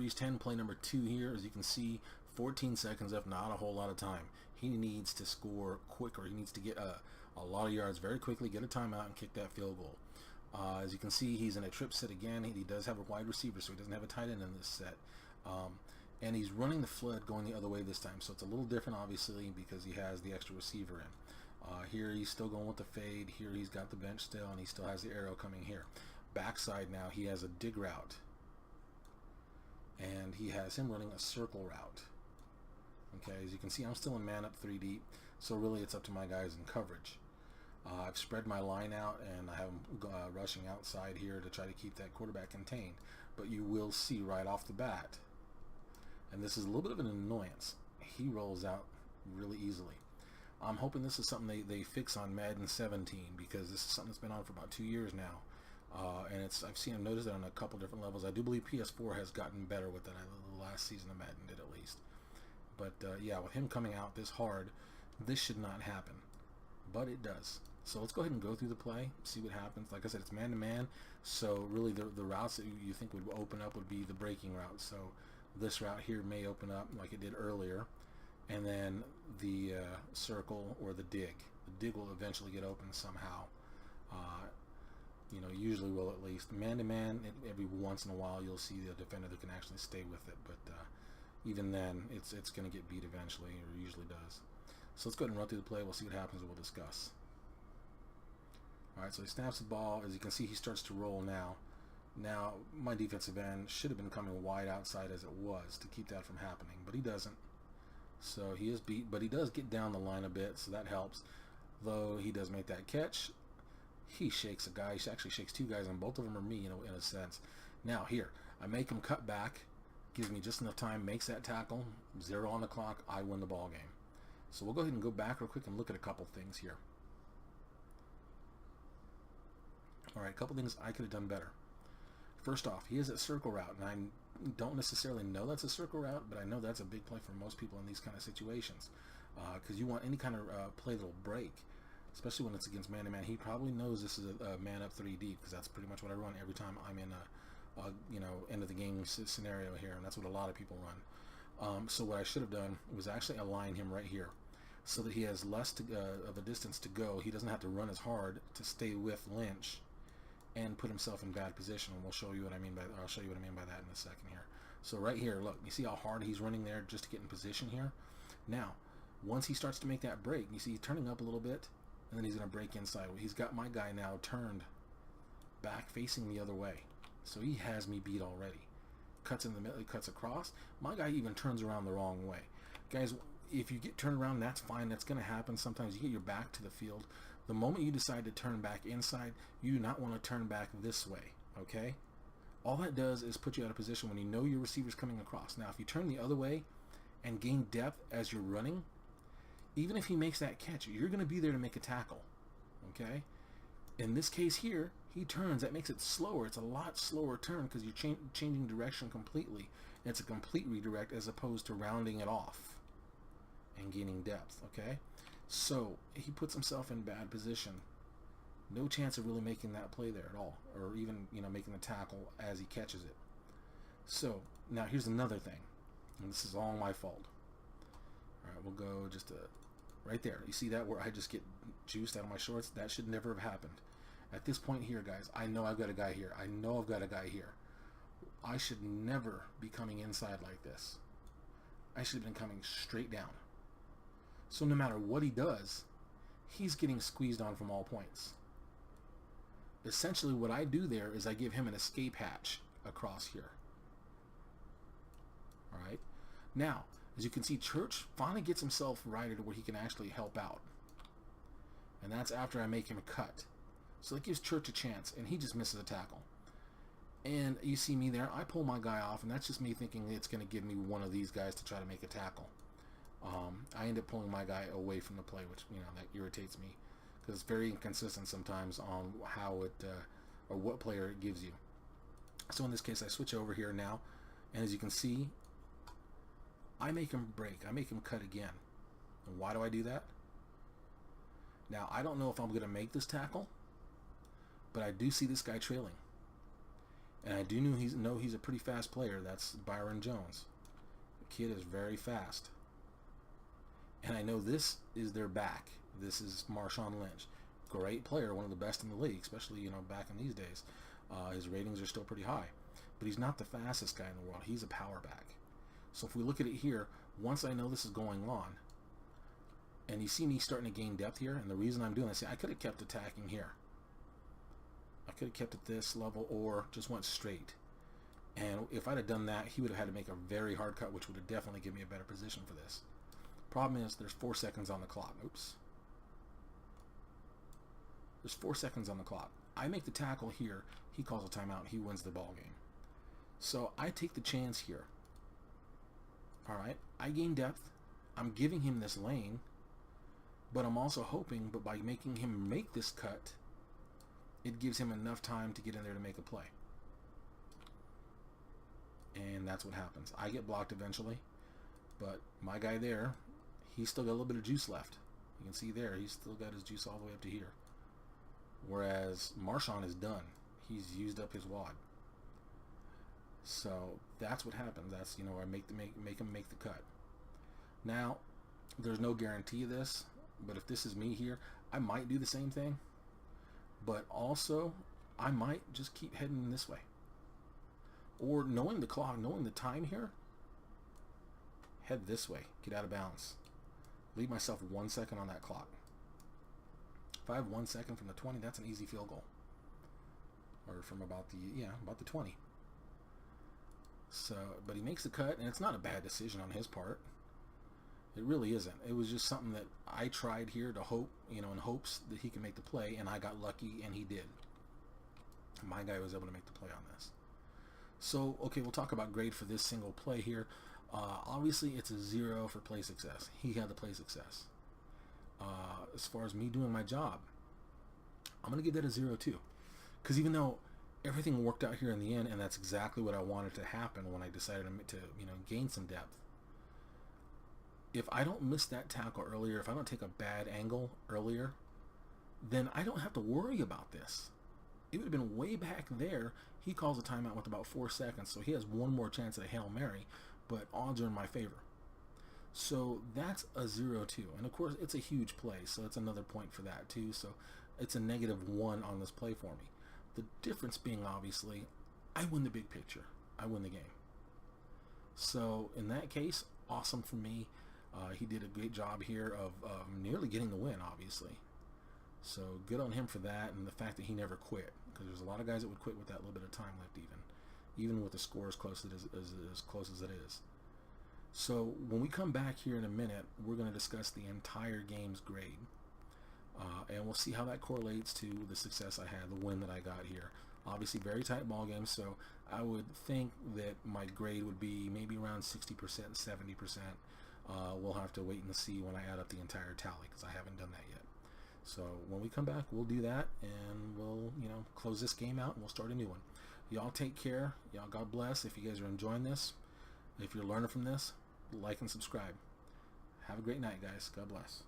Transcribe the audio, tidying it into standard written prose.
Series 10, play number 2 here. As you can see, 14 seconds left, not a whole lot of time. He needs to score quicker. He needs to get a lot of yards very quickly, get a timeout, and kick that field goal. As you can see, he's in a trip set again. He does have a wide receiver, so he doesn't have a tight end in this set. And he's running the flood going the other way this time, so it's a little different, obviously, because he has the extra receiver in. Here he's still going with the fade. Here he's got the bench still, and he still has the arrow coming here. Backside now, he has a dig route, and he has him running a circle route. Okay, as you can see, I'm still in man up 3 deep, so really it's up to my guys in coverage. I've spread my line out, and I have him rushing outside here to try to keep that quarterback contained. But you will see right off the bat, and this is a little bit of an annoyance, he rolls out really easily. I'm hoping this is something they fix on Madden 17, because this is something that's been on for about 2 years now. And I've seen him notice it on a couple different levels. I do believe PS4 has gotten better with it. The last season of Madden did, at least. But yeah, with him coming out this hard, this should not happen. But it does. So let's go ahead and go through the play, see what happens. Like I said, it's man-to-man, so really the routes that you think would open up would be the breaking route. So this route here may open up like it did earlier, and then the circle or the dig. The dig will eventually get open somehow. You know, usually will, at least. Man-to-man, every once in a while you'll see the defender that can actually stay with it, but even then it's going to get beat eventually, or usually does. So let's go ahead and run through the play. We'll see what happens, and we'll discuss. Alright, so he snaps the ball. As you can see, he starts to roll now. Now, my defensive end should have been coming wide outside as it was to keep that from happening, but he doesn't. So he is beat, but he does get down the line a bit, so that helps. Though he does make that catch, he shakes a guy. He actually shakes 2 guys, and both of them are me, you know, in a sense. Now, here, I make him cut back, gives me just enough time, makes that tackle, 0 on the clock, I win the ball game. So we'll go ahead and go back real quick and look at a couple things here. Alright, a couple things I could have done better. First off, he is a circle route, and I don't necessarily know that's a circle route, but I know that's a big play for most people in these kind of situations. Because you want any kind of play that will break, especially when it's against man-to-man. He probably knows this is a man up 3 deep, because that's pretty much what I run every time I'm in a you know, end of the game scenario here, and that's what a lot of people run. So what I should have done was actually align him right here, so that he has less of a distance to go. He doesn't have to run as hard to stay with Lynch and put himself in bad position. And I'll show you what I mean by that in a second here. So right here, look, you see how hard he's running there just to get in position here? Now, once he starts to make that break, you see he's turning up a little bit, and then he's going to break inside. He's got my guy now turned back facing the other way. So he has me beat already. Cuts in the middle, cuts across. My guy even turns around the wrong way. Guys, if you get turned around, that's fine. That's going to happen. Sometimes you get your back to the field. The moment you decide to turn back inside, you do not want to turn back this way, okay? All that does is put you out of position when you know your receiver's coming across. Now, if you turn the other way and gain depth as you're running, even if he makes that catch, you're going to be there to make a tackle, okay? In this case here, he turns. That makes it slower. It's a lot slower turn because you're changing direction completely. And it's a complete redirect as opposed to rounding it off and gaining depth, okay? So he puts himself in bad position. No chance of really making that play there at all, or even, you know, making the tackle as he catches it. So now here's another thing, and this is all my fault. All right, we'll go just right there. You see that where I just get juiced out of my shorts? That should never have happened. At this point here, guys, I know I've got a guy here. I know I've got a guy here. I should never be coming inside like this. I should have been coming straight down. So no matter what he does, he's getting squeezed on from all points. Essentially what I do there is I give him an escape hatch across here. Alright? Now, as you can see, Church finally gets himself righted to where he can actually help out. And that's after I make him cut. So that gives Church a chance, and he just misses a tackle. And you see me there, I pull my guy off, and that's just me thinking it's going to give me one of these guys to try to make a tackle. I end up pulling my guy away from the play, which, you know, that irritates me because it's very inconsistent sometimes on how it or what player it gives you. So in this case, I switch over here now, and as you can see, I make him break. I make him cut again. And why do I do that? Now, I don't know if I'm going to make this tackle, but I do see this guy trailing. And I do know he's a pretty fast player. That's Byron Jones. The kid is very fast. And I know this is their back. This is Marshawn Lynch. Great player, one of the best in the league, especially, back in these days. His ratings are still pretty high. But he's not the fastest guy in the world. He's a power back. So if we look at it here, once I know this is going on, and you see me starting to gain depth here, and the reason I'm doing this, I could have kept attacking here. I could have kept at this level or just went straight. And if I'd have done that, he would have had to make a very hard cut, which would have definitely given me a better position for this. Problem is, there's 4 seconds on the clock. Oops. There's 4 seconds on the clock. I make the tackle here. He calls a timeout. He wins the ball game. So I take the chance here. All right. I gain depth. I'm giving him this lane. But I'm also hoping, but by making him make this cut, it gives him enough time to get in there to make a play. And that's what happens. I get blocked eventually. But my guy there, he's still got a little bit of juice left. You can see there, he's still got his juice all the way up to here. Whereas Marshawn is done. He's used up his wad. So that's what happens. That's, I make him make the cut. Now, there's no guarantee of this, but if this is me here, I might do the same thing. But also, I might just keep heading this way. Or knowing the clock, knowing the time here, head this way, get out of bounds. Leave myself 1 second on that clock. If I have 1 second from the 20, that's an easy field goal. Or from about the 20. So, but he makes the cut, and it's not a bad decision on his part. It really isn't. It was just something that I tried here to hope, in hopes that he can make the play, and I got lucky, and he did. My guy was able to make the play on this. So, okay, we'll talk about grade for this single play here. Obviously, it's a 0 for play success. He had the play success. As far as me doing my job, I'm going to give that a 0 too. Because even though everything worked out here in the end, and that's exactly what I wanted to happen when I decided to gain some depth. If I don't miss that tackle earlier, if I don't take a bad angle earlier, then I don't have to worry about this. It would have been way back there. He calls a timeout with about 4 seconds, so he has one more chance at a Hail Mary, but odds are in my favor. So that's a 0-2. And of course, it's a huge play, so it's another point for that too. So it's a -1 on this play for me. The difference being, obviously, I win the big picture. I win the game. So in that case, awesome for me. He did a great job here of nearly getting the win, obviously. So good on him for that, and the fact that he never quit. Because there's a lot of guys that would quit with that little bit of time left, even with the score as close as it is. So when we come back here in a minute, we're going to discuss the entire game's grade. And we'll see how that correlates to the success I had, the win that I got here. Obviously, very tight ball game, so I would think that my grade would be maybe around 60%, 70%. We'll have to wait and see when I add up the entire tally, because I haven't done that yet. So when we come back, we'll do that, and we'll, close this game out, and we'll start a new one. Y'all take care. Y'all, God bless. If you guys are enjoying this, if you're learning from this, like and subscribe. Have a great night, guys. God bless.